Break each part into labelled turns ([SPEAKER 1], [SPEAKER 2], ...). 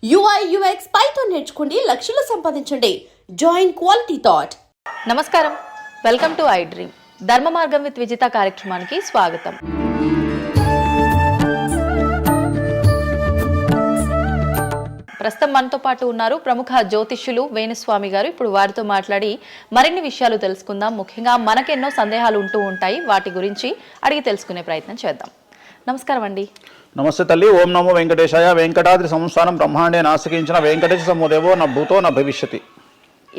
[SPEAKER 1] UI UX Python నేర్చుకోండి, లక్షలు సంపాదించండి. Join quality thought.
[SPEAKER 2] నమస్కారం, వెల్కమ్ టు ఐ డ్రీమ్. ధర్మ మార్గం విత్ విజిత కార్యక్రమానికి స్వాగతం. ప్రస్తుతం మనతో పాటు ఉన్నారు ప్రముఖ జ్యోతిష్యులు వేణుస్వామి గారు. ఇప్పుడు వారితో మాట్లాడి మరిన్ని విషయాలు తెలుసుకుందాం. ముఖ్యంగా మనకెన్నో సందేహాలు ఉంటూ ఉంటాయి, వాటి గురించి అడిగి తెలుసుకునే ప్రయత్నం చేద్దాం. నమస్కారం అండి.
[SPEAKER 3] నమస్తే తల్లి. ఓం నమో వెంకటేశాయ. వెంకటాద్రి సంస్థానం బ్రహ్మాండే నాశకించిన వెంకటేశ సమోదేవో నా భూతో నా భవిష్యతి.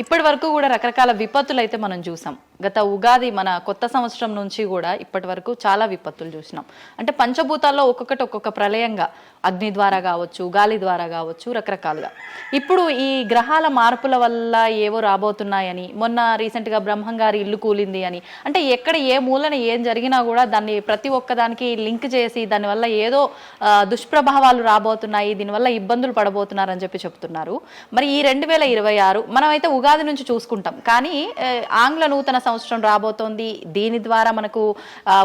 [SPEAKER 2] ఇప్పటి వరకు కూడా రకరకాల విపత్తులు అయితే మనం చూసాం. గత ఉగాది మన కొత్త సంవత్సరం నుంచి కూడా ఇప్పటి వరకు చాలా విపత్తులు చూసినాం. అంటే పంచభూతాల్లో ఒక్కొక్కటి ఒక్కొక్క ప్రళయంగా, అగ్ని ద్వారా కావచ్చు, గాలి ద్వారా కావచ్చు, రకరకాలుగా. ఇప్పుడు ఈ గ్రహాల మార్పుల వల్ల ఏవో రాబోతున్నాయని, మొన్న రీసెంట్గా బ్రహ్మంగారి ఇల్లు కూలింది అని, అంటే ఎక్కడ ఏ మూలన ఏం జరిగినా కూడా దాన్ని ప్రతి ఒక్కదానికి లింక్ చేసి దానివల్ల ఏదో దుష్ప్రభావాలు రాబోతున్నాయి, దీనివల్ల ఇబ్బందులు పడబోతున్నారని చెప్పి చెప్తున్నారు. మరి ఈ 2026 మనమైతే ఉగాది నుంచి చూసుకుంటాం, కానీ ఆంగ్ల నూతన సంవత్సరం రాబోతోంది. దీని ద్వారా మనకు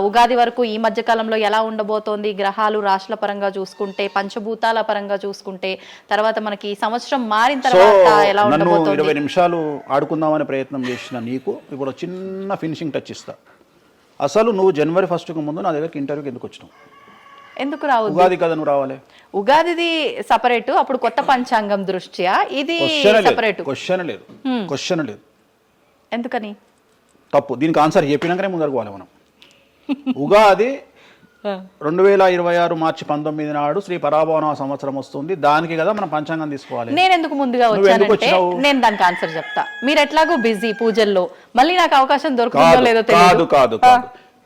[SPEAKER 2] ఉగాది వరకు ఈ మధ్య కాలంలో ఎలా ఉండబోతోంది, గ్రహాలు రాశుల పరంగా చూసుకుంటే, పంచభూతాల పరంగా చూసుకుంటే, తర్వాత మనకి సంవత్సరం మారిన తర్వాత ఎలా ఉండబోతోంది.
[SPEAKER 3] 20 నిమిషాలు ఆడుకుందామనే ప్రయత్నం చేసిన నీకు ఇప్పుడు చిన్న ఫినిషింగ్ టచ్ ఇస్తా. అసలు నువ్వు జనవరి 1కు ముందు నా దగ్గరికి ఇంటర్వ్యూకి ఎందుకు వచ్చినావు?
[SPEAKER 2] ఎందుకు రావు?
[SPEAKER 3] ఉగాది కదా నువ్వు రావాలి.
[SPEAKER 2] ఉగాదిది సపరేట్, అప్పుడు కొత్త పంచాంగం దృష్ట్యా ఇది సపరేట్.
[SPEAKER 3] క్వశ్చన్ లేదు.
[SPEAKER 2] ఎందుకని?
[SPEAKER 3] తప్పు. దీనికి ఆన్సర్ చెప్పినాకనే ముందరకు పోవాలి మనం. ఉగాది 2026 మార్చి 19 నాడు శ్రీ పరాభవన సంవత్సరం వస్తుంది. దానికి కదా మనం పంచాంగం తీసుకోవాలి.
[SPEAKER 2] నేను ఎందుకు ముందుగా వచ్చానంటే నేను దానికి ఆన్సర్ చెప్తా. మీరు ఎట్లాగో బిజీ పూజల్లో, మళ్ళీ నాకు అవకాశం దొరుకుతుందో లేదో తెలియదు.
[SPEAKER 3] కాదు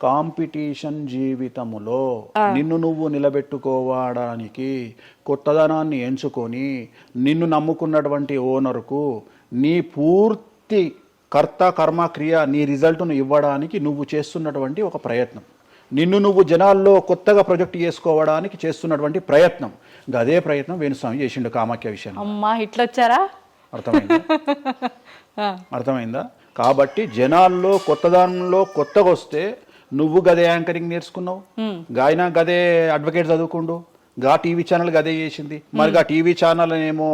[SPEAKER 3] కాంపిటీషన్ జీవితములో నిన్ను నువ్వు నిలబెట్టుకోవడానికి కొత్తదనాన్ని ఎంచుకొని నిన్ను నమ్ముకున్నటువంటి ఓనర్కు నీ పూర్తి కర్త కర్మ క్రియ నీ రిజల్ట్ను ఇవ్వడానికి నువ్వు చేస్తున్నటువంటి ఒక ప్రయత్నం, నిన్ను నువ్వు జనాల్లో కొత్తగా ప్రొజెక్ట్ చేసుకోవడానికి చేస్తున్నటువంటి ప్రయత్నం. అదే ప్రయత్నం వేణుస్వామి చేసిండు కామాఖ్య విషయంలో.
[SPEAKER 2] అమ్మా హిట్లొచ్చారా?
[SPEAKER 3] అర్థమైందా? కాబట్టి జనాల్లో కొత్తదానంలో కొత్తగా వస్తే నువ్వు గదే యాంకరింగ్ నేర్చుకున్నావు, గాయన గదే అడ్వకేట్ చదువుకుండు, గా టీవీ ఛానల్ గదే చేసింది. మరి గా టీవీ ఛానల్ ఏమో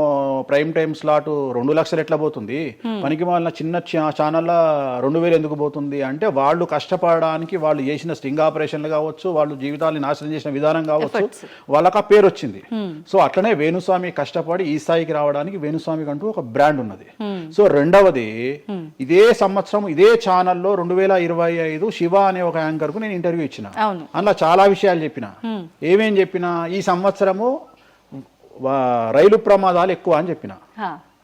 [SPEAKER 3] ప్రైమ్ టైం స్లాట్ 2 లక్షలు ఎట్లా పోతుంది? పనికి వాళ్ళ చిన్న ఛానల్ 2000 ఎందుకు పోతుంది అంటే, వాళ్ళు కష్టపడడానికి వాళ్ళు చేసిన స్టింగ్ ఆపరేషన్లు కావచ్చు, వాళ్ళు జీవితాన్ని నాశనం చేసిన విధానం కావచ్చు, వాళ్ళకి ఆ పేరు వచ్చింది. సో అట్లనే వేణుస్వామి కష్టపడి ఈ స్థాయికి రావడానికి వేణుస్వామికి అంటూ ఒక బ్రాండ్ ఉన్నది. సో రెండవది, ఇదే సంవత్సరం ఇదే ఛానల్లో 2025 శివ అనే ఒక యాంకర్ కు నేను ఇంటర్వ్యూ ఇచ్చిన. అందులో చాలా విషయాలు చెప్పిన. ఏమేం చెప్పిన? ఈ సంవత్సరము రైలు ప్రమాదాలు ఎక్కువ అని చెప్పిన,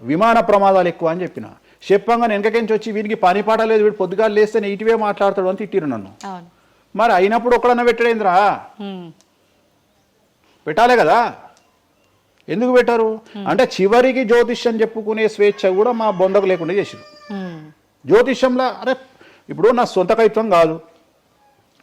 [SPEAKER 3] విమాన ప్రమాదాలు ఎక్కువ అని చెప్పిన. చెప్పంగా వెనకకించి వచ్చి వీరికి పని పాట లేదు, వీడు పొద్దుగాలు లేస్తే ఇటువే మాట్లాడతాడు అని తిట్టిరు నన్ను. మరి అయినప్పుడు ఒక్కడన్నా పెట్టడేంద్రా? పెట్టాలే కదా. ఎందుకు పెట్టారు అంటే, చివరికి జ్యోతిష్యం చెప్పుకునే స్వేచ్ఛ కూడా మా బొందకు లేకుండా చేసిరు. జ్యోతిష్యంలో అరే ఇప్పుడు నా సొంత కవిత్వం కాదు,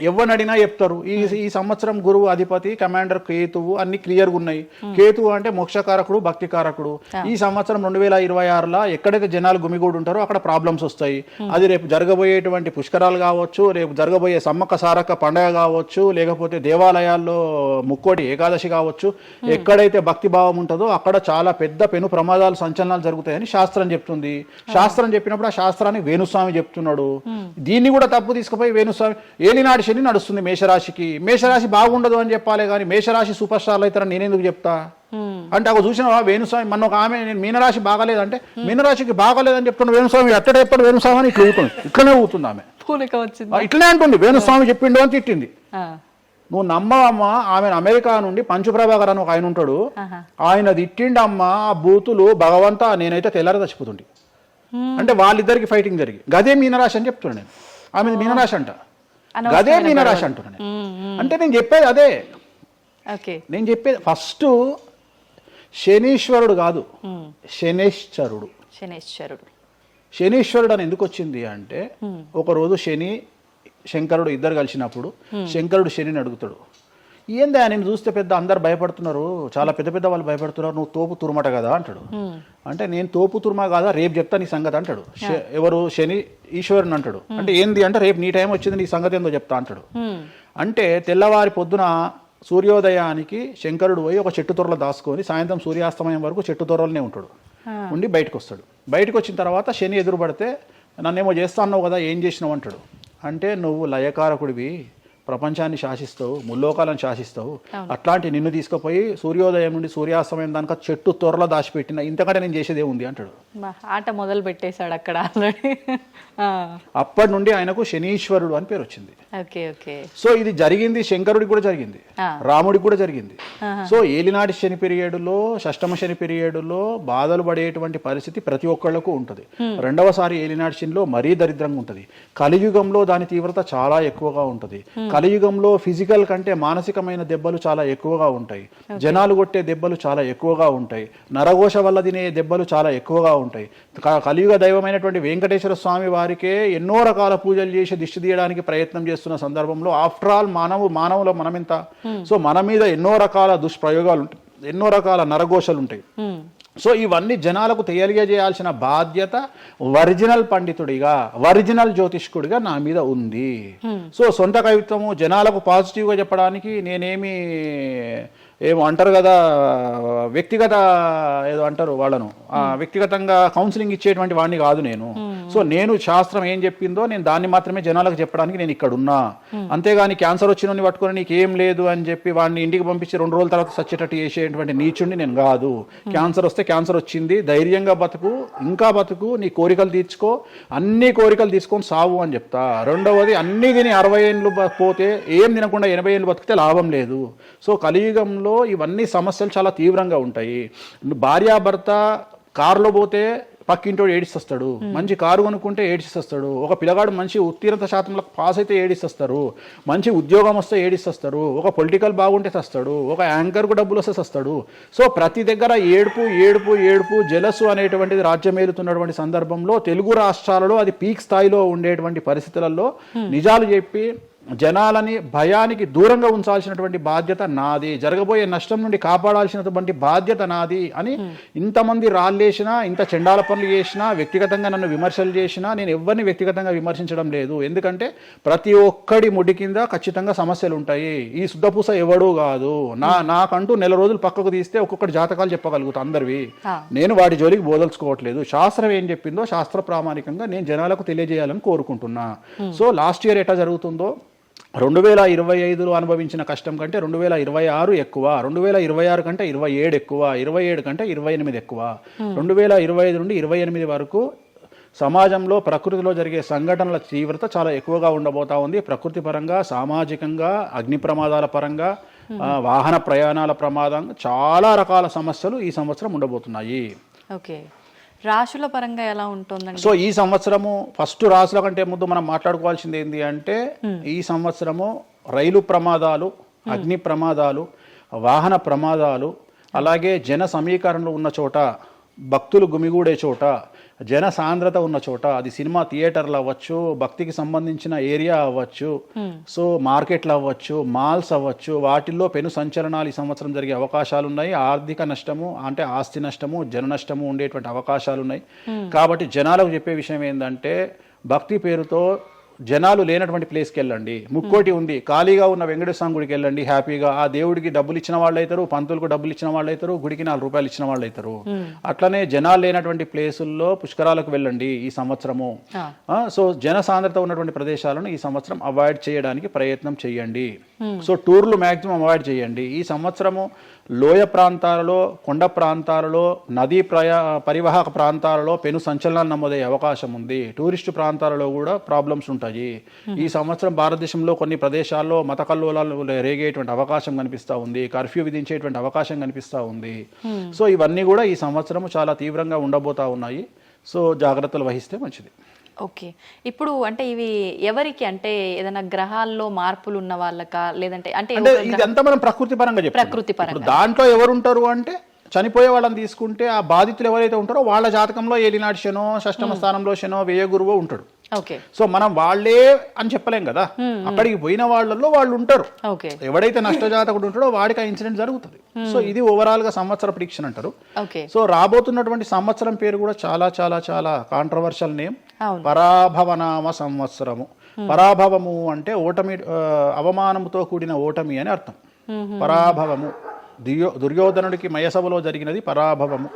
[SPEAKER 3] ఎవరిని అడిగినా చెప్తారు. ఈ సంవత్సరం గురువు అధిపతి కమాండర్ కేతువు అన్ని క్లియర్గా ఉన్నాయి. కేతువు అంటే మోక్షకారకుడు, భక్తికారకుడు. ఈ సంవత్సరం 2026లో ఎక్కడైతే జనాలు గుమిగూడు ఉంటారో అక్కడ ప్రాబ్లమ్స్ వస్తాయి. అది రేపు జరగబోయేటువంటి పుష్కరాలు కావచ్చు, రేపు జరగబోయే సమ్మక్క సారక్క పండగ కావచ్చు, లేకపోతే దేవాలయాల్లో ముక్కోటి ఏకాదశి కావచ్చు, ఎక్కడైతే భక్తి భావం ఉంటుందో అక్కడ చాలా పెద్ద పెను ప్రమాదాలు సంచలనాలు జరుగుతాయని శాస్త్రం చెప్తుంది. శాస్త్రం చెప్పినప్పుడు ఆ శాస్త్రాన్ని వేణుస్వామి చెప్తున్నాడు. దీన్ని కూడా తప్పు తీసుకుపోయి వేణుస్వామి ఏలినాడు శని నడుస్తుంది మేషరాశికి, మేషరాశి బాగుండదు అని చెప్పాలి, కానీ మేషరాశి సూపర్ స్టార్లు అవుతారని నేనెందుకు చెప్తా అంటే, అక్కడ చూసిన వేణుస్వామి మన ఒక ఆమె నేను మీనరాశి బాగాలేదంటే మీనరాశికి బాగాలేదని చెప్తున్నా వేణుస్వామి ఎక్కడ ఎప్పుడు వేణుస్వామి అని ఇట్లా ఊతుంది, ఇట్లనే ఊతుంది ఆమె, ఇట్లనే అంటుంది వేణుస్వామి చెప్పిండు అని తిట్టింది. నువ్వు నమ్మవమ్మా, ఆమె అమెరికా నుండి పంచుప్రభాకర్ అని ఒక ఆయన ఉంటాడు, ఆయన తిట్టిండమ్మా ఆ బూతులు భగవంతా, నేనైతే తెల్లారి చచ్చిపోతుండే. అంటే వాళ్ళిద్దరికి ఫైటింగ్ జరిగి గదే మీనరాశి అని చెప్తున్నాను నేను. ఆమె మీనరాశి అంట, గదే మీనరాశి అంటున్నాను. అంటే నేను చెప్పేది అదే. నేను చెప్పేది ఫస్ట్ శనీశ్వరుడు కాదు, శనేశ్వరుడు. శనీశ్వరుడు అని ఎందుకు వచ్చింది అంటే, ఒకరోజు శని శంకరుడు ఇద్దరు కలిసినప్పుడు శంకరుడు శనిని అడుగుతాడు, ఏందా నేను చూస్తే పెద్ద అందరు భయపడుతున్నారు, చాలా పెద్ద పెద్ద వాళ్ళు భయపడుతున్నారు, నువ్వు తోపు తురుమట కదా అంటాడు. అంటే నేను తోపు తురుమా కాదా, రేపు చెప్తా నీ సంగతి అంటాడు. ఎవరు? శని ఈశ్వరుని అంటాడు. అంటే ఏంది అంటే, రేపు నీ టైం వచ్చింది, నీ సంగతి ఏందో చెప్తా అంటాడు. అంటే తెల్లవారి పొద్దున సూర్యోదయానికి శంకరుడు పోయి ఒక చెట్టు తొర్రలో దాచుకొని సాయంత్రం సూర్యాస్తమయం వరకు చెట్టు తొర్రలోనే ఉంటాడు. ఉండి బయటకు వస్తాడు. బయటకు వచ్చిన తర్వాత శని ఎదురుపడితే నన్నేమో చేస్తా అన్నావు కదా, ఏం చేసినావు అంటాడు. అంటే నువ్వు లయకారకుడివి, ప్రపంచాన్ని శాసిస్తావు, ముల్లోకాలను శాసిస్తావు, అట్లాంటి నిన్ను తీసుకుపోయి సూర్యోదయం నుండి సూర్యాస్తమయం దానిక చెట్టు త్వరలో దాచిపెట్టిన, ఇంతకంటే నేను చేసేదే ఉంది అంటాడు.
[SPEAKER 2] ఆట మొదలు పెట్టేశాడు అక్కడ ఆల్రెడీ.
[SPEAKER 3] అప్పటి నుండి ఆయనకు శనీశ్వరుడు అని పేరు వచ్చింది.
[SPEAKER 2] Okay okay.
[SPEAKER 3] సో ఇది జరిగింది శంకరుడికి కూడా జరిగింది, రాముడికి కూడా జరిగింది. సో ఏలినాటి శని పీరియడ్లో, షష్టమ శని పీరియడ్లో బాధలు పడేటువంటి పరిస్థితి ప్రతి ఒక్కళ్లకు ఉంటుంది. రెండవసారి ఏలినాటి శనిలో మరీ దరిద్రంగా ఉంటుంది. కలియుగంలో దాని తీవ్రత చాలా ఎక్కువగా ఉంటుంది. కలియుగంలో ఫిజికల్ కంటే మానసికమైన దెబ్బలు చాలా ఎక్కువగా ఉంటాయి. జనాలు కొట్టే దెబ్బలు చాలా ఎక్కువగా ఉంటాయి. నరఘోష వల్ల తినే దెబ్బలు చాలా ఎక్కువగా ఉంటాయి. కలియుగ దైవమైనటువంటి వెంకటేశ్వర స్వామి వారికే ఎన్నో రకాల పూజలు చేసి దిష్టి తీయడానికి ప్రయత్నం చేస్తున్న సందర్భంలో ఆఫ్టర్ ఆల్ మానవుల మనమింత. సో మన మీద ఎన్నో రకాల దుష్ప్రయోగాలు ఉంటాయి, ఎన్నో రకాల నరఘోషలు ఉంటాయి. సో ఇవన్నీ జనాలకు తెలియజేయాల్సిన బాధ్యత ఒరిజినల్ పండితుడిగా, ఒరిజినల్ జ్యోతిష్కుడిగా నా మీద ఉంది. సో సొంత కవిత్వము జనాలకు పాజిటివ్గా చెప్పడానికి నేనేమి ఏమో అంటారు కదా, వ్యక్తిగత ఏదో అంటారు వాళ్ళను, వ్యక్తిగతంగా కౌన్సిలింగ్ ఇచ్చేటువంటి వాడిని కాదు నేను. సో నేను శాస్త్రం ఏం చెప్పిందో నేను దాన్ని మాత్రమే జనాలకు చెప్పడానికి నేను ఇక్కడ ఉన్నా. అంతేగాని క్యాన్సర్ వచ్చిన పట్టుకొని నీకేం లేదు అని చెప్పి వాడిని ఇంటికి పంపించి 2 రోజుల తర్వాత సచ్చేటట్టు చేసేటువంటి నీచుడిని నేను కాదు. క్యాన్సర్ వస్తే క్యాన్సర్ వచ్చింది, ధైర్యంగా బతుకు, ఇంకా బతుకు, నీ కోరికలు తీర్చుకో, అన్ని కోరికలు తీసుకొని సావు అని చెప్తా. రెండవది, అన్ని తిని 60 ఏళ్ళు పోతే ఏం తినకుండా 80 ఏళ్ళు బతికితే లాభం లేదు. సో కలియుగంలో ఇవన్నీ సమస్యలు చాలా తీవ్రంగా ఉంటాయి. భార్యాభర్త కారులో పోతే పక్కింటోడు ఏడిస్తొస్తాడు, మంచి కారు కొనుక్కుంటే ఏడిస్తొస్తాడు, ఒక పిల్లగాడు మంచి ఉత్తీర్ణత శాతంలో పాస్ అయితే ఏడిస్తొస్తారు, మంచి ఉద్యోగం వస్తే ఏడిస్తొస్తారు, ఒక పొలిటికల్ బాగుంటే సస్తాడు, ఒక యాంకర్కు డబ్బులు వస్తే సస్తాడు. సో ప్రతి దగ్గర ఏడుపు ఏడుపు ఏడుపు, జలసు అనేటువంటిది రాజ్యమేలుతున్నటువంటి సందర్భంలో తెలుగు రాష్ట్రాలలో అది పీక్ స్థాయిలో ఉండేటువంటి పరిస్థితులలో నిజాలు చెప్పి జనాలని భయానికి దూరంగా ఉంచాల్సినటువంటి బాధ్యత నాది, జరగబోయే నష్టం నుండి కాపాడాల్సినటువంటి బాధ్యత నాది అని ఇంతమంది రాళ్ళేసినా, ఇంత చెండాల పనులు చేసినా, వ్యక్తిగతంగా నన్ను విమర్శలు చేసినా నేను ఎవరిని వ్యక్తిగతంగా విమర్శించడం లేదు. ఎందుకంటే ప్రతి ఒక్కడి ముడి కింద ఖచ్చితంగా సమస్యలు ఉంటాయి. ఈ శుద్ధపూస ఎవడూ కాదు. నాకంటూ నెల రోజులు పక్కకు తీస్తే ఒక్కొక్కటి జాతకాలు చెప్పగలుగుతా అందరివి. నేను వాటి జోలికి బోదలుచుకోవట్లేదు. శాస్త్రం ఏం చెప్పిందో శాస్త్ర ప్రామాణికంగా నేను జనాలకు తెలియజేయాలని కోరుకుంటున్నా. సో లాస్ట్ ఇయర్ ఎట్లా జరుగుతుందో 2025లో అనుభవించిన కష్టం కంటే 2026 ఎక్కువ, 2026 కంటే 27 ఎక్కువ, 27 కంటే 28 ఎక్కువ. 2025 నుండి 28 వరకు సమాజంలో ప్రకృతిలో జరిగే సంఘటనల తీవ్రత చాలా ఎక్కువగా ఉండబోతా ఉంది. ప్రకృతి పరంగా, సామాజికంగా, అగ్ని ప్రమాదాల పరంగా, వాహన ప్రయాణాల ప్రమాదంగా చాలా రకాల సమస్యలు ఈ సంవత్సరం ఉండబోతున్నాయి.
[SPEAKER 2] ఓకే. రాశుల పరంగా ఎలా ఉంటుందండి? సో
[SPEAKER 3] ఈ సంవత్సరము ఫస్ట్ రాశుల కంటే ముందు మనం మాట్లాడుకోవాల్సింది ఏంటి అంటే, ఈ సంవత్సరము రైలు ప్రమాదాలు, అగ్ని ప్రమాదాలు, వాహన ప్రమాదాలు, అలాగే జన సమీకరణలు ఉన్న చోట, భక్తులు గుమిగూడే చోట, జన సాంద్రత ఉన్న చోట, అది సినిమా థియేటర్లు అవ్వచ్చు, భక్తికి సంబంధించిన ఏరియా అవ్వచ్చు, సో మార్కెట్లు అవ్వచ్చు, మాల్స్ అవ్వచ్చు, వాటిల్లో పెను సంచలనాలు ఈ సంవత్సరం జరిగే అవకాశాలు ఉన్నాయి. ఆర్థిక నష్టము అంటే ఆస్తి నష్టము, జన నష్టము ఉండేటువంటి అవకాశాలు ఉన్నాయి. కాబట్టి జనాలకు చెప్పే విషయం ఏంటంటే, భక్తి పేరుతో జనాలు లేనటువంటి ప్లేస్కి వెళ్ళండి. ముక్కోటి ఉంది, ఖాళీగా ఉన్న వెంకటేశ్వర స్వామి గుడికి వెళ్ళండి హ్యాపీగా. ఆ దేవుడికి డబ్బులు ఇచ్చిన వాళ్ళు అవుతారు, పంతులకు డబ్బులు ఇచ్చిన వాళ్ళు అవుతారు, గుడికి 4 రూపాయలు ఇచ్చిన వాళ్ళు అవుతారు. అట్లనే జనాలు లేనటువంటి ప్లేసుల్లో పుష్కరాలకు వెళ్ళండి ఈ సంవత్సరము. సో జన సాంద్రత ఉన్నటువంటి ప్రదేశాలను ఈ సంవత్సరం అవాయిడ్ చేయడానికి ప్రయత్నం చేయండి. సో టూర్లు మ్యాక్సిమం అవాయిడ్ చేయండి. ఈ సంవత్సరము లోయ ప్రాంతాలలో, కొండ ప్రాంతాలలో, నదీ పరివాహక ప్రాంతాలలో పెను సంచలనాలు నమోదయ్యే అవకాశం ఉంది. టూరిస్టు ప్రాంతాలలో కూడా ప్రాబ్లమ్స్ ఉంటాయి. ఈ సంవత్సరం భారతదేశంలో కొన్ని ప్రదేశాల్లో మత కల్లోలాలు రేగేటువంటి అవకాశం కనిపిస్తూ ఉంది, కర్ఫ్యూ విధించేటువంటి అవకాశం కనిపిస్తూ ఉంది. సో ఇవన్నీ కూడా ఈ సంవత్సరం చాలా తీవ్రంగా ఉండబోతా ఉన్నాయి. సో జాగ్రత్తలు వహిస్తే మంచిది.
[SPEAKER 2] ఓకే. ఇప్పుడు అంటే ఇవి ఎవరికి, అంటే ఏదైనా గ్రహాల్లో మార్పులు ఉన్న వాళ్ళకా, లేదంటే అంటే
[SPEAKER 3] ఇదంతా మనం ప్రకృతి పరంగా చెప్పాలి.
[SPEAKER 2] ప్రకృతి పరంగా
[SPEAKER 3] దాంట్లో ఎవరు ఉంటారు అంటే, చనిపోయే వాళ్ళని తీసుకుంటే ఆ బాధితులు ఎవరైతే ఉంటారో వాళ్ళ జాతకంలో ఏలినాటి శనో, షష్టమ స్థానంలో శనో, వ్యయ గురువో ఉంటాడు. సో మనం వాళ్ళే అని చెప్పలేం కదా, అక్కడికి పోయిన వాళ్ళల్లో వాళ్ళు ఉంటారు. ఎవడైతే నష్టజాతకుడు ఉంటాడో వాడికి ఆ ఇన్సిడెంట్ జరుగుతుంది. సో ఇది ఓవరాల్ గా సంవత్సర ప్రిడిక్షన్ అంటారు. సో రాబోతున్నటువంటి సంవత్సరం పేరు కూడా చాలా చాలా చాలా కాంట్రవర్షియల్ నేమ్, పరాభవనామ సంవత్సరము. పరాభవము అంటే ఓటమి, అవమానముతో కూడిన ఓటమి అని అర్థం. పరాభవము. దుర్యోధనుడికి మయసభలో జరిగినది పరాభవము.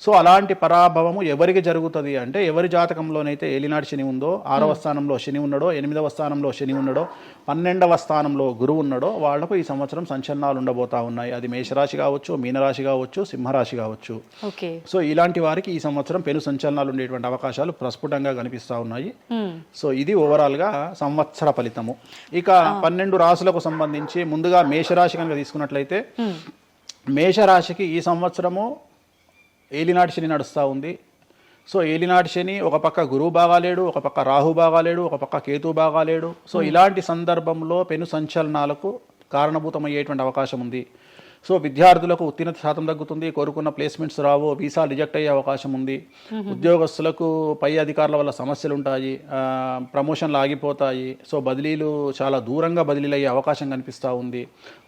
[SPEAKER 3] సో అలాంటి పరాభవము ఎవరికి జరుగుతుంది అంటే, ఎవరి జాతకంలోనైతే ఏలినాటి శని ఉందో, 6వ స్థానంలో శని ఉన్నాడో, 8వ స్థానంలో శని ఉన్నాడో, 12వ స్థానంలో గురువు ఉన్నాడో వాళ్లకు ఈ సంవత్సరం సంచలనాలు ఉండబోతా ఉన్నాయి. అది మేషరాశి కావచ్చు, మీనరాశి కావచ్చు, సింహరాశి కావచ్చు. సో ఇలాంటి వారికి ఈ సంవత్సరం పెను సంచలనాలు ఉండేటువంటి అవకాశాలు ప్రస్ఫుటంగా కనిపిస్తూ ఉన్నాయి. సో ఇది ఓవరాల్గా సంవత్సర ఫలితము. ఇక 12 రాశులకు సంబంధించి ముందుగా మేషరాశి కనుక తీసుకున్నట్లయితే, మేషరాశికి ఈ సంవత్సరము ఏలినాటి శని నడుస్తూ ఉంది. సో ఏలినాటి శని ఒక పక్క గురువు బాగాలేడు, ఒక పక్క రాహు బాగాలేడు, ఒక పక్క కేతు బాగాలేడు. సో ఇలాంటి సందర్భంలో పెను సంచలనాలకు కారణభూతమయ్యేటువంటి అవకాశం ఉంది. సో విద్యార్థులకు ఉత్తీర్ణత శాతం తగ్గుతుంది, కోరుకున్న ప్లేస్మెంట్స్ రావు, వీసా రిజెక్ట్ అయ్యే అవకాశం ఉంది. ఉద్యోగస్తులకు పై అధికారుల వల్ల సమస్యలు ఉంటాయి, ప్రమోషన్లు ఆగిపోతాయి. సో బదిలీలు చాలా దూరంగా బదిలీలు అయ్యే అవకాశం కనిపిస్తూ ఉంది.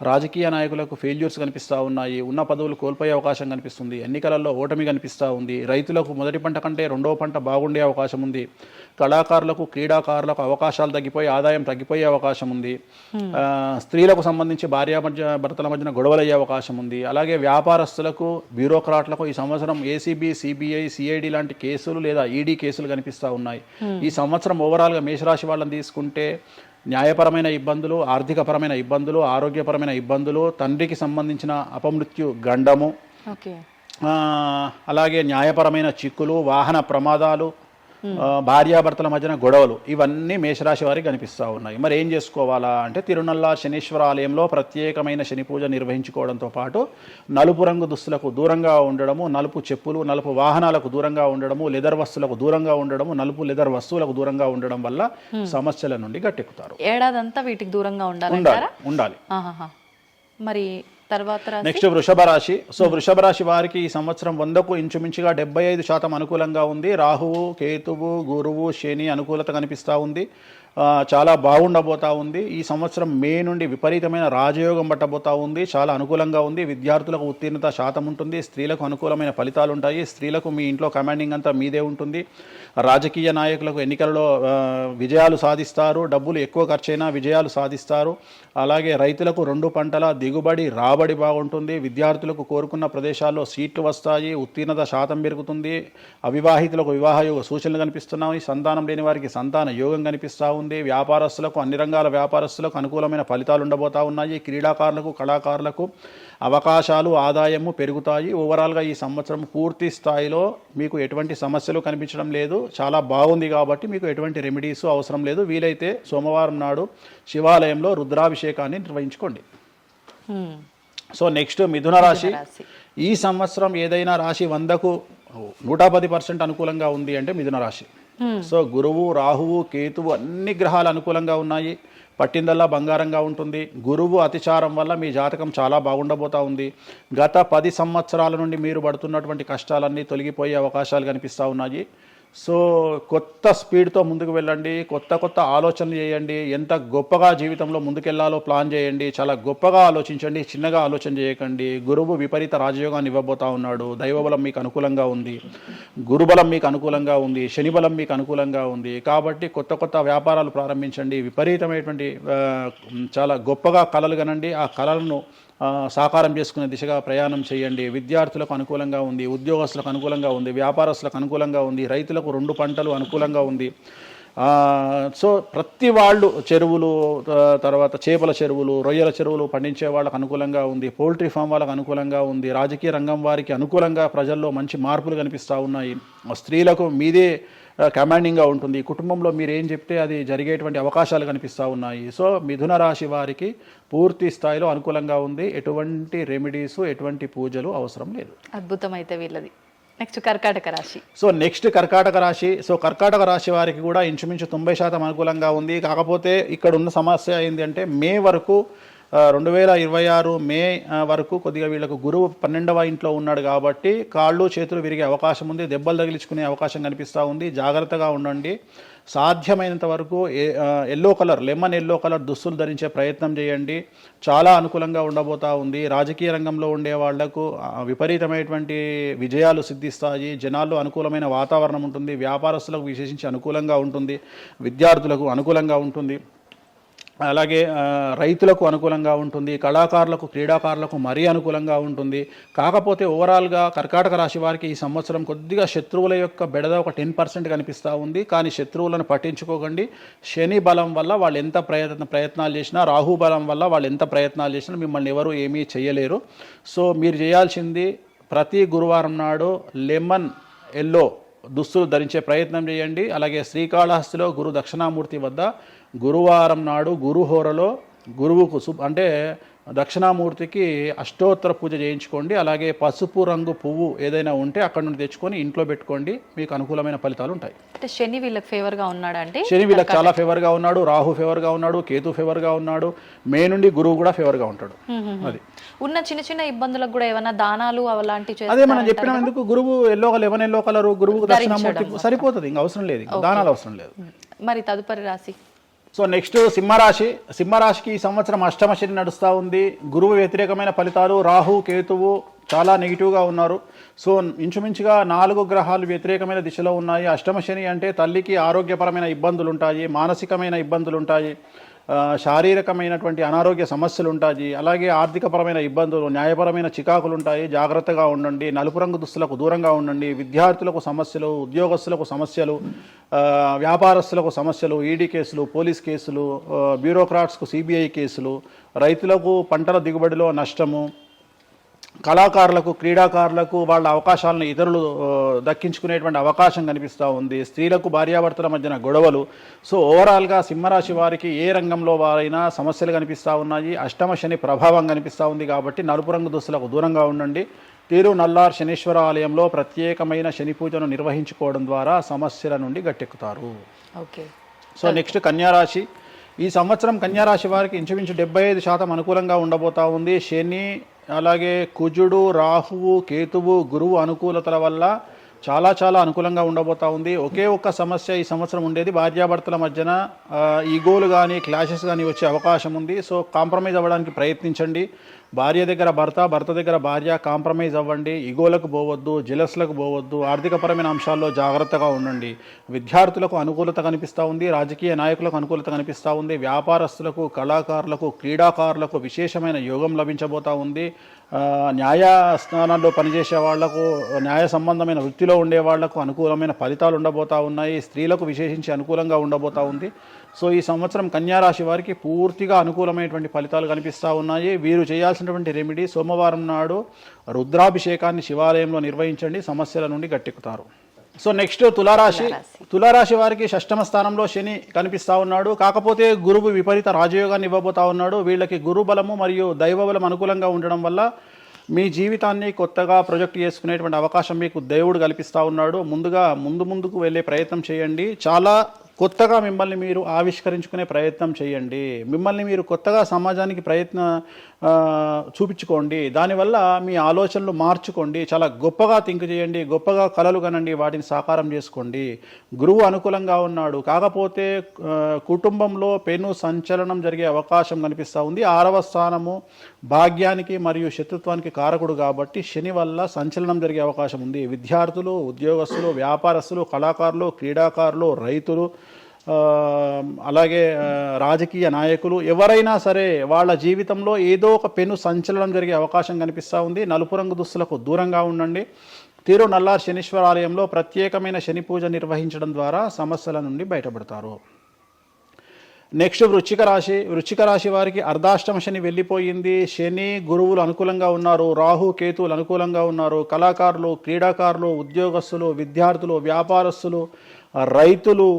[SPEAKER 3] రాజకీయ నాయకులకు ఫెయిల్యూర్స్ కనిపిస్తూ ఉన్నాయి, ఉన్న పదవులు కోల్పోయే అవకాశం కనిపిస్తుంది, ఎన్నికలలో ఓటమి కనిపిస్తూ ఉంది. రైతులకు మొదటి పంట కంటే రెండవ పంట బాగుండే అవకాశం ఉంది. కళాకారులకు, క్రీడాకారులకు అవకాశాలు తగ్గిపోయి ఆదాయం తగ్గిపోయే అవకాశం ఉంది. స్త్రీలకు సంబంధించి భర్తల మధ్యన గొడవలు అయ్యే అవకాశం ఉంది. అలాగే వ్యాపారస్తులకు, బ్యూరోక్రాట్లకు ఈ సంవత్సరం ఏసీబీ, సిబిఐ, సిఐడి లాంటి కేసులు లేదా ఈడీ కేసులు కనిపిస్తూ ఉన్నాయి. ఈ సంవత్సరం ఓవరాల్గా మేషరాశి వాళ్ళని తీసుకుంటే న్యాయపరమైన ఇబ్బందులు, ఆర్థికపరమైన ఇబ్బందులు, ఆరోగ్యపరమైన ఇబ్బందులు, తండ్రికి సంబంధించిన అపమృత్యు గండము, అలాగే న్యాయపరమైన చిక్కులు, వాహన ప్రమాదాలు, భార్యాభర్తల మధ్యన గొడవలు, ఇవన్నీ మేషరాశి వారికి కనిపిస్తూ ఉన్నాయి. మరి ఏం చేసుకోవాలా అంటే, తిరునల్లా శనీశ్వర ఆలయంలో ప్రత్యేకమైన శని పూజ నిర్వహించుకోవడంతో పాటు నలుపు రంగు దుస్తులకు దూరంగా ఉండడము, నలుపు చెప్పులు, నలుపు వాహనాలకు దూరంగా ఉండడము, లెదర్ వస్తువులకు దూరంగా ఉండడము, నలుపు లెదర్ వస్తువులకు దూరంగా ఉండడం వల్ల సమస్యల నుండి గట్టెక్కుతారు.
[SPEAKER 2] ఏడాదంతా వీటికి దూరంగా
[SPEAKER 3] ఉండాలి.
[SPEAKER 2] మరి తర్వాత
[SPEAKER 3] నెక్స్ట్ వృషభ రాశి. సో వృషభ రాశి వారికి ఈ సంవత్సరం 100కు ఇంచుమించుగా 75% అనుకూలంగా ఉంది. రాహువు, కేతువు, గురువు, శని అనుకూలత కనిపిస్తూ ఉంది. చాలా బాగుండబోతా ఉంది. ఈ సంవత్సరం మే నుండి విపరీతమైన రాజయోగం పట్టబోతా ఉంది. చాలా అనుకూలంగా ఉంది. విద్యార్థులకు ఉత్తీర్ణత శాతం ఉంటుంది. స్త్రీలకు అనుకూలమైన ఫలితాలు ఉంటాయి. స్త్రీలకు మీ ఇంట్లో కమాండింగ్ అంతా మీదే ఉంటుంది. రాజకీయ నాయకులకు ఎన్నికలలో విజయాలు సాధిస్తారు. డబ్బులు ఎక్కువ ఖర్చైనా విజయాలు సాధిస్తారు. అలాగే రైతులకు 2 పంటల దిగుబడి, రాబడి బాగుంటుంది. విద్యార్థులకు కోరుకున్న ప్రదేశాల్లో సీట్లు వస్తాయి. ఉత్తీర్ణత శాతం పెరుగుతుంది. అవివాహితులకు వివాహ యోగ సూచనలు కనిపిస్తున్నాయి. సంతానం లేని వారికి సంతాన యోగం కనిపిస్తూ ఉంది. వ్యాపారస్తులకు, అన్ని రంగాల వ్యాపారస్తులకు అనుకూలమైన ఫలితాలు ఉండబోతా ఉన్నాయి. క్రీడాకారులకు, కళాకారులకు అవకాశాలు, ఆదాయము పెరుగుతాయి. ఓవరాల్గా ఈ సంవత్సరం పూర్తి స్థాయిలో మీకు ఎటువంటి సమస్యలు కనిపించడం లేదు. చాలా బాగుంది కాబట్టి మీకు ఎటువంటి రెమెడీస్ అవసరం లేదు. వీలైతే సోమవారం నాడు శివాలయంలో రుద్రాభిషేకాన్ని నిర్వహించుకోండి. సో నెక్స్ట్ మిథున రాశి. ఈ సంవత్సరం ఏదైనా రాశి 100కు 110% అనుకూలంగా ఉంది అంటే మిథున రాశి. సో గురువు, రాహువు, కేతువు అన్ని గ్రహాలు అనుకూలంగా ఉన్నాయి. పట్టిందల్లా బంగారంగా ఉంటుంది. గురువు అతిచారం వల్ల మీ జాతకం చాలా బాగుండబోతా ఉంది. గత 10 సంవత్సరాల నుండి మీరు పడుతున్నటువంటి కష్టాలన్నీ తొలగిపోయే అవకాశాలు కనిపిస్తూ ఉన్నాయి. సో కొత్త స్పీడ్తో ముందుకు వెళ్ళండి. కొత్త ఆలోచనలు చేయండి. ఎంత గొప్పగా జీవితంలో ముందుకెళ్లాలో ప్లాన్ చేయండి. చాలా గొప్పగా ఆలోచించండి. చిన్నగా ఆలోచన చేయకండి. గురువు విపరీత రాజయోగాన్ని ఇవ్వబోతా ఉన్నాడు. దైవబలం మీకు అనుకూలంగా ఉంది. గురుబలం మీకు అనుకూలంగా ఉంది. శనిబలం మీకు అనుకూలంగా ఉంది. కాబట్టి కొత్త వ్యాపారాలు ప్రారంభించండి. విపరీతమైనటువంటి చాలా గొప్పగా కలలు కనండి. ఆ కలలను సాకారం చేసుకునే దిశగా ప్రయాణం చేయండి. విద్యార్థులకు అనుకూలంగా ఉంది. ఉద్యోగస్తులకు అనుకూలంగా ఉంది. వ్యాపారస్తులకు అనుకూలంగా ఉంది. రైతులకు 2 పంటలు అనుకూలంగా ఉంది. సో ప్రతి వాళ్ళు చెరువులు, తర్వాత చేపల చెరువులు, రొయ్యల చెరువులు పండించే వాళ్ళకు అనుకూలంగా ఉంది. పౌల్ట్రీ ఫామ్ వాళ్ళకు అనుకూలంగా ఉంది. రాజకీయ రంగం వారికి అనుకూలంగా ప్రజల్లో మంచి మార్పులు కనిపిస్తూ ఉన్నాయి. స్త్రీలకు మీదే కమాండింగ్గా ఉంటుంది. కుటుంబంలో మీరు ఏం చెప్తే అది జరిగేటువంటి అవకాశాలు కనిపిస్తూ ఉన్నాయి. సో మిథున రాశి వారికి పూర్తి స్థాయిలో అనుకూలంగా ఉంది. ఎటువంటి రెమెడీస్, ఎటువంటి పూజలు అవసరం లేదు.
[SPEAKER 2] అద్భుతమైతే వీళ్ళది. నెక్స్ట్ కర్కాటక రాశి.
[SPEAKER 3] సో నెక్స్ట్ కర్కాటక రాశి. సో కర్కాటక రాశి వారికి కూడా ఇంచుమించు 90% అనుకూలంగా ఉంది. కాకపోతే ఇక్కడ ఉన్న సమస్య ఏంటి అంటే, మే వరకు 2026 మే వరకు కొద్దిగా వీళ్ళకు గురువు 12వ ఇంట్లో ఉన్నాడు కాబట్టి కాళ్ళు చేతులు విరిగే అవకాశం ఉంది. దెబ్బలు తగిలించుకునే అవకాశం కనిపిస్తూ ఉంది. జాగ్రత్తగా ఉండండి. సాధ్యమైనంత వరకు లెమన్ ఎల్లో కలర్ దుస్తులు ధరించే ప్రయత్నం చేయండి. చాలా అనుకూలంగా ఉండబోతా ఉంది. రాజకీయ రంగంలో ఉండే వాళ్లకు విపరీతమైనటువంటి విజయాలు సిద్ధిస్తాయి. జనాల్లో అనుకూలమైన వాతావరణం ఉంటుంది. వ్యాపారస్తులకు విశేషించి అనుకూలంగా ఉంటుంది. విద్యార్థులకు అనుకూలంగా ఉంటుంది. అలాగే రైతులకు అనుకూలంగా ఉంటుంది, కళాకారులకు క్రీడాకారులకు మరీ అనుకూలంగా ఉంటుంది. కాకపోతే ఓవరాల్గా కర్కాటక రాశి వారికి ఈ సంవత్సరం కొద్దిగా శత్రువుల యొక్క బెడద ఒక 10% కనిపిస్తూ ఉంది. కానీ శత్రువులను పట్టించుకోకండి. శని బలం వల్ల వాళ్ళు ఎంత ప్రయత్నాలు చేసినా, రాహు బలం వల్ల వాళ్ళు ఎంత ప్రయత్నాలు చేసినా మిమ్మల్ని ఎవరు ఏమీ చేయలేరు. సో మీరు చేయాల్సింది ప్రతి గురువారం నాడు లెమన్ ఎల్లో దుస్తులు ధరించే ప్రయత్నం చేయండి. అలాగే శ్రీకాళహస్తిలో గురు దక్షిణామూర్తి వద్ద గురువారం నాడు గురుహోరలో గురువుకు అంటే దక్షిణామూర్తికి అష్టోత్తర పూజ చేయించుకోండి. అలాగే పసుపు రంగు పువ్వు ఏదైనా ఉంటే అక్కడ నుండి తెచ్చుకొని ఇంట్లో పెట్టుకోండి. మీకు అనుకూలమైన ఫలితాలు ఉంటాయి.
[SPEAKER 2] అంటే శని వీళ్ళకి ఫేవర్గా ఉన్నాడా అంటే?
[SPEAKER 3] శని వీళ్ళకి చాలా ఫేవర్గా ఉన్నాడు, రాహు ఫేవర్గా ఉన్నాడు, కేతు ఫేవర్గా ఉన్నాడు, మే నుండి గురువు కూడా ఫేవర్గా ఉంటాడు. అది
[SPEAKER 2] ఉన్న చిన్న చిన్న ఇబ్బందులకు కూడా ఏమైనా దానాలు అలాంటివి
[SPEAKER 3] అదే మనం చెప్పినాం. ఎందుకు గురువు లెమన్ ఎల్లో కలరు గురువుకు దక్షిణామూర్తి సరిపోతుంది, ఇంకా అవసరం లేదు, దానాలు అవసరం లేదు.
[SPEAKER 2] మరి తదుపరి రాశి
[SPEAKER 3] సో నెక్స్ట్ సింహరాశి. సింహరాశికి ఈ సంవత్సరం అష్టమ శని నడుస్తూ ఉంది. గురువు వ్యతిరేకమైన ఫలితాలు, రాహు కేతువు చాలా నెగిటివ్గా ఉన్నారు. సో ఇంచుమించుగా 4 గ్రహాలు వ్యతిరేకమైన దిశలో ఉన్నాయి. అష్టమ శని అంటే తల్లికి ఆరోగ్యపరమైన ఇబ్బందులు ఉంటాయి, మానసికమైన ఇబ్బందులు ఉంటాయి, శారీరకమైనటువంటి అనారోగ్య సమస్యలు ఉంటాయి, అలాగే ఆర్థికపరమైన ఇబ్బందులు, న్యాయపరమైన చికాకులు ఉంటాయి. జాగ్రత్తగా ఉండండి. నలుపు రంగు దుస్తులకు దూరంగా ఉండండి. విద్యార్థులకు సమస్యలు, ఉద్యోగస్తులకు సమస్యలు, వ్యాపారస్తులకు సమస్యలు, ఈడీ కేసులు, పోలీస్ కేసులు, బ్యూరోక్రాట్స్కు సిబిఐ కేసులు, రైతులకు పంటల దిగుబడిలో నష్టము, కళాకారులకు క్రీడాకారులకు వాళ్ళ అవకాశాలను ఇతరులు దక్కించుకునేటువంటి అవకాశం కనిపిస్తూ ఉంది. స్త్రీలకు భార్యాభర్తల మధ్యన గొడవలు. సో ఓవరాల్గా సింహరాశి వారికి ఏ రంగంలో వారైనా సమస్యలు కనిపిస్తూ ఉన్నాయి. అష్టమ శని ప్రభావం కనిపిస్తూ ఉంది కాబట్టి నలుపు రంగు దుస్తులకు దూరంగా ఉండండి. తిరునల్లార్ శనీశ్వర ఆలయంలో ప్రత్యేకమైన శని పూజను నిర్వహించుకోవడం ద్వారా సమస్యల నుండి గట్టెక్కుతారు.
[SPEAKER 2] ఓకే.
[SPEAKER 3] సో నెక్స్ట్ కన్యారాశి. ఈ సంవత్సరం కన్యారాశి వారికి ఇంచుమించు 75% అనుకూలంగా ఉండబోతా ఉంది. శని, అలాగే కుజుడు, రాహువు, కేతువు, గురువు అనుకూలతల వల్ల చాలా అనుకూలంగా ఉండబోతా ఉంది. ఒకే ఒక్క సమస్య ఈ సంవత్సరం ఉండేది, భార్యాభర్తల మధ్యన ఈగోలు కానీ క్లాషెస్ కానీ వచ్చే అవకాశం ఉంది. సో కాంప్రమైజ్ అవ్వడానికి ప్రయత్నించండి. భార్య దగ్గర భర్త, భర్త దగ్గర భార్య, కాంప్రమైజ్ అవ్వండి. ఈగోలకు పోవద్దు, జెలస్లకు పోవద్దు. ఆర్థికపరమైన అంశాల్లో జాగ్రత్తగా ఉండండి. విద్యార్థులకు అనుకూలత కనిపిస్తూ ఉంది, రాజకీయ నాయకులకు అనుకూలత కనిపిస్తూ ఉంది, వ్యాపారస్తులకు, కళాకారులకు, క్రీడాకారులకు విశేషమైన యోగం లభించబోతూ ఉంది. న్యాయస్థానాల్లో పనిచేసే వాళ్లకు, న్యాయ సంబంధమైన వృత్తిలో ఉండే వాళ్లకు అనుకూలమైన ఫలితాలు ఉండబోతూ ఉన్నాయి. స్త్రీలకు విశేషించి అనుకూలంగా ఉండబోతూ ఉంది. సో ఈ సంవత్సరం కన్యారాశి వారికి పూర్తిగా అనుకూలమైనటువంటి ఫలితాలు కనిపిస్తూ ఉన్నాయి. వీరు చేయాల్సినటువంటి రెమెడీ సోమవారం నాడు రుద్రాభిషేకాన్ని శివాలయంలో నిర్వహించండి, సమస్యల నుండి గట్టెక్కుతారు. సో నెక్స్ట్ తులారాశి. తులారాశి వారికి షష్టమ స్థానంలో శని కనిపిస్తూ ఉన్నాడు. కాకపోతే గురువు విపరీత రాజయోగాన్ని ఇవ్వబోతా ఉన్నాడు. వీళ్ళకి గురు బలము మరియు దైవ బలం అనుకూలంగా ఉండడం వల్ల మీ జీవితాన్ని కొత్తగా ప్రొజెక్ట్ చేసుకునేటువంటి అవకాశం మీకు దేవుడు కల్పిస్తూ ఉన్నాడు. ముందుకు వెళ్ళే ప్రయత్నం చేయండి. చాలా కొత్తగా మిమ్మల్ని మీరు ఆవిష్కరించుకునే ప్రయత్నం చేయండి. మిమ్మల్ని మీరు కొత్తగా సమాజానికి చూపించుకోండి. దానివల్ల మీ ఆలోచనలు మార్చుకోండి. చాలా గొప్పగా థింక్ చేయండి, గొప్పగా కలలు కనండి, వాటిని సాకారం చేసుకోండి. గురువు అనుకూలంగా ఉన్నాడు. కాకపోతే కుటుంబంలో పెను సంచలనం జరిగే అవకాశం కనిపిస్తూ ఉంది. 6వ స్థానము భాగ్యానికి మరియు శత్రుత్వానికి కారకుడు కాబట్టి శని వల్ల సంచలనం జరిగే అవకాశం ఉంది. విద్యార్థులు, ఉద్యోగస్తులు, వ్యాపారస్తులు, కళాకారులు, క్రీడాకారులు, రైతులు, అలాగే రాజకీయ నాయకులు ఎవరైనా సరే వాళ్ళ జీవితంలో ఏదో ఒక పెను సంచలనం జరిగే అవకాశం కనిపిస్తూ ఉంది. నలుపు రంగు దుస్తులకు దూరంగా ఉండండి. తిరునల్లార్ శనీశ్వర ఆలయంలో ప్రత్యేకమైన శని పూజ నిర్వహించడం ద్వారా సమస్యల నుండి బయటపడతారు. నెక్స్ట్ వృశ్చిక రాశి. వృశ్చిక రాశి వారికి అర్ధాష్టమ శని వెళ్ళిపోయింది. శని, గురువులు అనుకూలంగా ఉన్నారు, రాహు, కేతువులు అనుకూలంగా ఉన్నారు. కళాకారులు, క్రీడాకారులు, ఉద్యోగస్తులు, విద్యార్థులు, వ్యాపారస్తులు, రైతులు,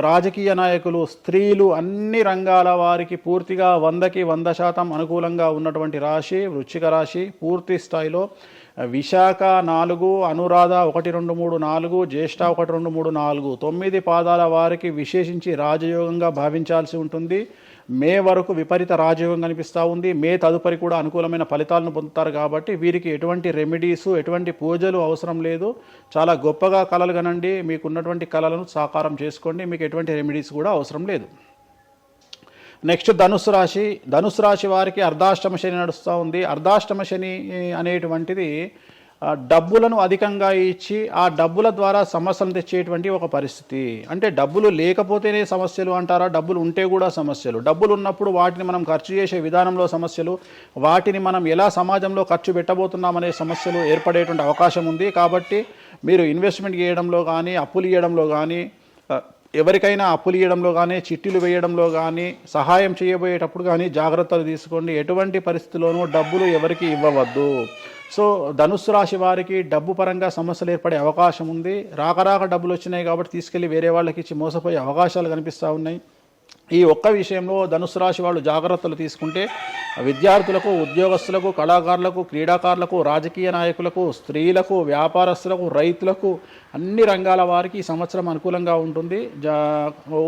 [SPEAKER 3] రాజకీయ నాయకులు, స్త్రీలు, అన్ని రంగాల వారికి పూర్తిగా 100కి 100% అనుకూలంగా ఉన్నటువంటి రాశి వృశ్చిక రాశి. పూర్తి స్థాయిలో విశాఖ 4, అనురాధ 1, 2, 3, 4, జ్యేష్ఠ 1, 2, 3, 4, 9 పాదాల వారికి విశేషించి రాజయోగంగా భావించాల్సి ఉంటుంది. మే వరకు విపరీత రాజయోగం కనిపిస్తూ ఉంది. మే తదుపరి కూడా అనుకూలమైన ఫలితాలను పొందుతారు. కాబట్టి వీరికి ఎటువంటి రెమెడీసు, ఎటువంటి పూజలు అవసరం లేదు. చాలా గొప్పగా కళలు కనండి, మీకున్నటువంటి కళలను సాకారం చేసుకోండి. మీకు ఎటువంటి రెమెడీస్ కూడా అవసరం లేదు. నెక్స్ట్ ధనుస్సు రాశి. ధనుస్సు రాశి వారికి అర్ధాష్టమ శని నడుస్తూ ఉంది. అర్ధాష్టమ శని అనేటువంటిది డబ్బులను అధికంగా ఇచ్చి ఆ డబ్బుల ద్వారా సమస్యలు తెచ్చేటువంటి ఒక పరిస్థితి. అంటే డబ్బులు లేకపోతేనే సమస్యలు అంటారా? డబ్బులు ఉంటే కూడా సమస్యలు. డబ్బులు ఉన్నప్పుడు వాటిని మనం ఖర్చు చేసే విధానంలో సమస్యలు, వాటిని మనం ఎలా సమాజంలో ఖర్చు పెట్టబోతున్నామనే సమస్యలు ఏర్పడేటువంటి అవకాశం ఉంది. కాబట్టి మీరు ఇన్వెస్ట్మెంట్ చేయడంలో కానీ, అప్పులు ఇవ్వడంలో కానీ, ఎవరికైనా అప్పులు ఇవ్వడంలో కానీ, చిట్టీలు వేయడంలో కానీ, సహాయం చేయబోయేటప్పుడు కానీ జాగ్రత్తలు తీసుకోండి. ఎటువంటి పరిస్థితుల్లోనూ డబ్బులు ఎవరికి ఇవ్వవద్దు. సో ధనుస్సు రాశి వారికి డబ్బు పరంగా సమస్యలు ఏర్పడే అవకాశం ఉంది. రాక డబ్బులు వచ్చినాయి కాబట్టి తీసుకెళ్ళి వేరే వాళ్ళకి ఇచ్చి మోసపోయే అవకాశాలు కనిపిస్తూ ఉన్నాయి. ఈ ఒక్క విషయంలో ధనుసు రాశి వాళ్ళు జాగ్రత్తలు తీసుకుంటే విద్యార్థులకు, ఉద్యోగస్తులకు, కళాకారులకు, క్రీడాకారులకు, రాజకీయ నాయకులకు, స్త్రీలకు, వ్యాపారస్తులకు, రైతులకు, అన్ని రంగాల వారికి ఈ సంవత్సరం అనుకూలంగా ఉంటుంది.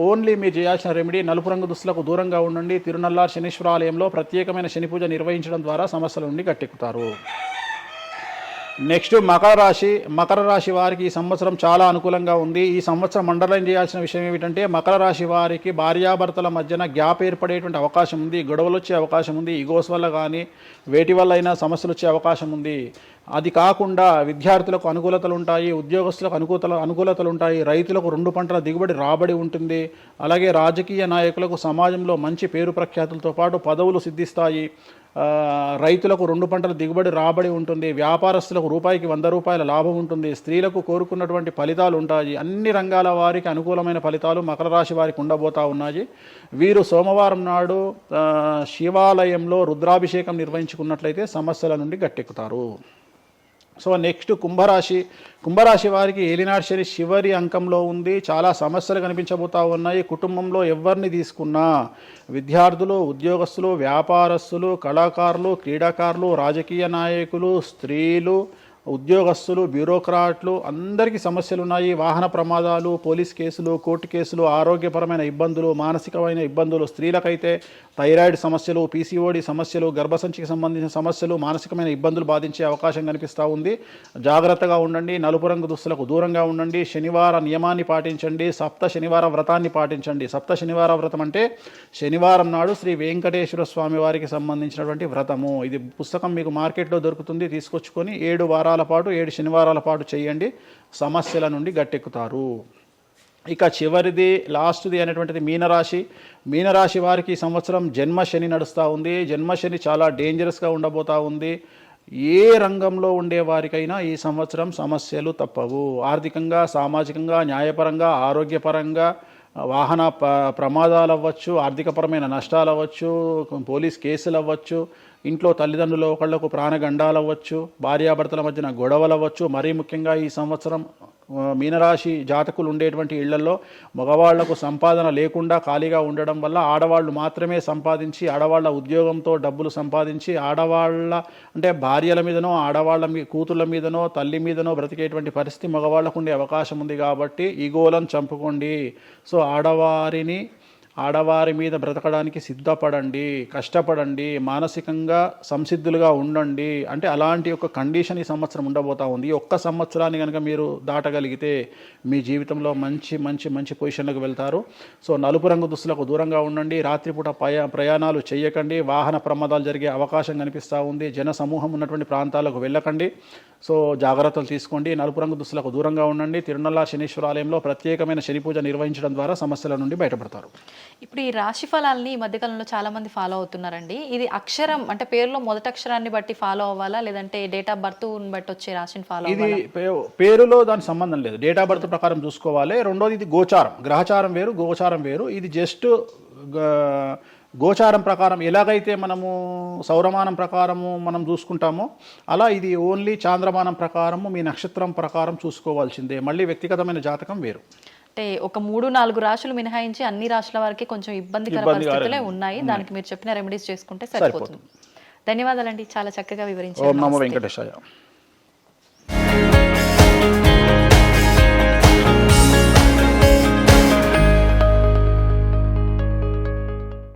[SPEAKER 3] ఓన్లీ మీరు చేయాల్సిన రెమెడీ నలుపు రంగు దుస్తులకు దూరంగా ఉండండి. తిరునల్లార్ శనీశ్వర ఆలయంలో ప్రత్యేకమైన శని పూజ నిర్వహించడం ద్వారా సమస్యల నుండి గట్టెక్కుతారు. నెక్స్ట్ మకర రాశి వారికి ఈ సంవత్సరం చాలా అనుకూలంగా ఉంది. ఈ సంవత్సరం అండర్లైన్ చేయాల్సిన విషయం ఏమిటంటే మకర రాశి వారికి భార్యాభర్తల మధ్యన గ్యాప్ ఏర్పడేటువంటి అవకాశం ఉంది. గొడవలు వచ్చే అవకాశం ఉంది. ఈగోస్ వల్ల కానీ వేటి వల్ల అయినా సమస్యలు వచ్చే అవకాశం ఉంది. అది కాకుండా విద్యార్థులకు అనుకూలతలు ఉంటాయి, ఉద్యోగస్తులకు అనుకూలతలు ఉంటాయి, రైతులకు 2 పంటల దిగుబడి రాబడి ఉంటుంది. అలాగే రాజకీయ నాయకులకు సమాజంలో మంచి పేరు ప్రఖ్యాతులతో పాటు పదవులు సిద్ధిస్తాయి. రైతులకు 2 పంటల దిగుబడి రాబడి ఉంటుంది. వ్యాపారస్తులకు రూపాయికి 100 రూపాయల లాభం ఉంటుంది. స్త్రీలకు కోరుకున్నటువంటి ఫలితాలు ఉంటాయి. అన్ని రంగాల వారికి అనుకూలమైన ఫలితాలు మకర రాశి వారికి ఉండబోతా ఉన్నాయి. వీరు సోమవారం నాడు శివాలయంలో రుద్రాభిషేకం నిర్వహించుకున్నట్లయితే సమస్యల నుండి గట్టెక్కుతారు. సో నెక్స్ట్ కుంభరాశి వారికి ఏలినాడు శని చివరి అంకంలో ఉంది. చాలా సమస్యలు కనిపించబోతా ఉన్నాయి. కుటుంబంలో ఎవరిని తీసుకున్నా విద్యార్థులు, ఉద్యోగస్తులు, వ్యాపారస్తులు, కళాకారులు, క్రీడాకారులు, రాజకీయ నాయకులు, స్త్రీలు, ఉద్యోగస్తులు, బ్యూరోక్రాట్లు అందరికీ సమస్యలు ఉన్నాయి. వాహన ప్రమాదాలు, పోలీస్ కేసులు, కోర్టు కేసులు, ఆరోగ్యపరమైన ఇబ్బందులు, మానసికమైన ఇబ్బందులు, స్త్రీలకైతే థైరాయిడ్ సమస్యలు, పీసీఓడి సమస్యలు, గర్భసంచికి సంబంధించిన సమస్యలు, మానసికమైన ఇబ్బందులు బాధించే అవకాశం కనిపిస్తూ ఉంది. జాగ్రత్తగా ఉండండి. నలుపు రంగు దుస్తులకు దూరంగా ఉండండి. శనివార నియమాన్ని పాటించండి. సప్త శనివార వ్రతాన్ని పాటించండి. సప్త శనివార వ్రతం అంటే శనివారం నాడు శ్రీ వెంకటేశ్వర స్వామి వారికి సంబంధించినటువంటి వ్రతము. ఇది పుస్తకం మీకు మార్కెట్లో దొరుకుతుంది. తీసుకొచ్చుకొని 7 వారాల పాటు 7 శనివారాల పాటు చేయండి. సమస్యల నుండి గట్టెక్కుతారు. ఇక చివరిది లాస్ట్ది అనేటువంటిది మీనరాశి వారికి ఈ సంవత్సరం జన్మశని నడుస్తూ ఉంది. జన్మశని చాలా డేంజరస్గా ఉండబోతూ ఉంది. ఏ రంగంలో ఉండే వారికైనా ఈ సంవత్సరం సమస్యలు తప్పవు. ఆర్థికంగా, సామాజికంగా, న్యాయపరంగా, ఆరోగ్యపరంగా, వాహన ప్రమాదాలు అవ్వచ్చు, ఆర్థికపరమైన నష్టాలు అవ్వచ్చు, పోలీస్ కేసులు అవ్వచ్చు, ఇంట్లో తల్లిదండ్రులు ఒకళ్లకు ప్రాణగండాలు అవ్వచ్చు, భార్యాభర్తల మధ్యన గొడవలు అవ్వచ్చు. మరీ ముఖ్యంగా ఈ సంవత్సరం మీనరాశి జాతకులు ఉండేటువంటి ఇళ్లలో మగవాళ్లకు సంపాదన లేకుండా ఖాళీగా ఉండడం వల్ల ఆడవాళ్లు మాత్రమే సంపాదించి, ఆడవాళ్ల ఉద్యోగంతో డబ్బులు సంపాదించి, ఆడవాళ్ల అంటే భార్యల మీదనో, ఆడవాళ్ల కూతుళ్ళ మీదనో, తల్లి మీదనో బ్రతికేటువంటి పరిస్థితి మగవాళ్లకు ఉండే అవకాశం ఉంది. కాబట్టి ఈగోలను చంపుకోండి. సో ఆడవారి మీద బ్రతకడానికి సిద్ధపడండి, కష్టపడండి, మానసికంగా సంసిద్ధులుగా ఉండండి. అంటే అలాంటి ఒక కండిషన్ ఈ సంవత్సరం ఉండబోతా ఉంది. ఈ ఒక్క సంవత్సరాన్ని కనుక మీరు దాటగలిగితే మీ జీవితంలో మంచి మంచి మంచి పొజిషన్లకు వెళ్తారు. సో నలుపు రంగు దుస్తులకు దూరంగా ఉండండి. రాత్రిపూట ప్రయాణాలు చేయకండి. వాహన ప్రమాదాలు జరిగే అవకాశం కనిపిస్తూ ఉంది. జన సమూహం ఉన్నటువంటి ప్రాంతాలకు వెళ్ళకండి. సో జాగ్రత్తలు తీసుకోండి. నలుపు రంగు దుస్తులకు దూరంగా ఉండండి. తిరునల్లార్ శనీశ్వర ఆలయంలో ప్రత్యేకమైన శని పూజ నిర్వహించడం ద్వారా సమస్యల నుండి బయటపడతారు.
[SPEAKER 2] ఇప్పుడు ఈ రాశి ఫలాల్ని ఈ మధ్యకాలంలో చాలా మంది ఫాలో అవుతున్నారండి. ఇది అక్షరం అంటే పేరులో మొదటి అక్షరాన్ని బట్టి ఫాలో అవ్వాలా, లేదంటే డేట్ ఆఫ్ బర్త్ బట్టి వచ్చే రాశిని ఫాలో అవ్వాలా?
[SPEAKER 3] ఇది పేరులో దాని సంబంధం లేదు. డేట్ ఆఫ్ బర్త్ ప్రకారం చూసుకోవాలి. రెండోది ఇది గోచారం, గ్రహచారం వేరు, గోచారం వేరు. ఇది జస్ట్ గోచారం ప్రకారం ఎలాగైతే మనము సౌరమానం ప్రకారము మనం చూసుకుంటామో అలా ఇది ఓన్లీ చాంద్రమానం ప్రకారము మీ నక్షత్రం ప్రకారం చూసుకోవాల్సిందే. మళ్ళీ వ్యక్తిగతమైన జాతకం వేరు.
[SPEAKER 2] అంటే ఒక 3-4 రాశులు మినహాయించి అన్ని రాశుల వారికి కొంచెం ఇబ్బందికర పరిస్థితులే ఉన్నాయి. దానికి మీరు చెప్పిన రెమెడీస్ చేసుకుంటే సరిపోతుంది. ధన్యవాదాలండి, చాలా చక్కగా వివరించారు.
[SPEAKER 3] ఓం నమో వెంకటేశాయ.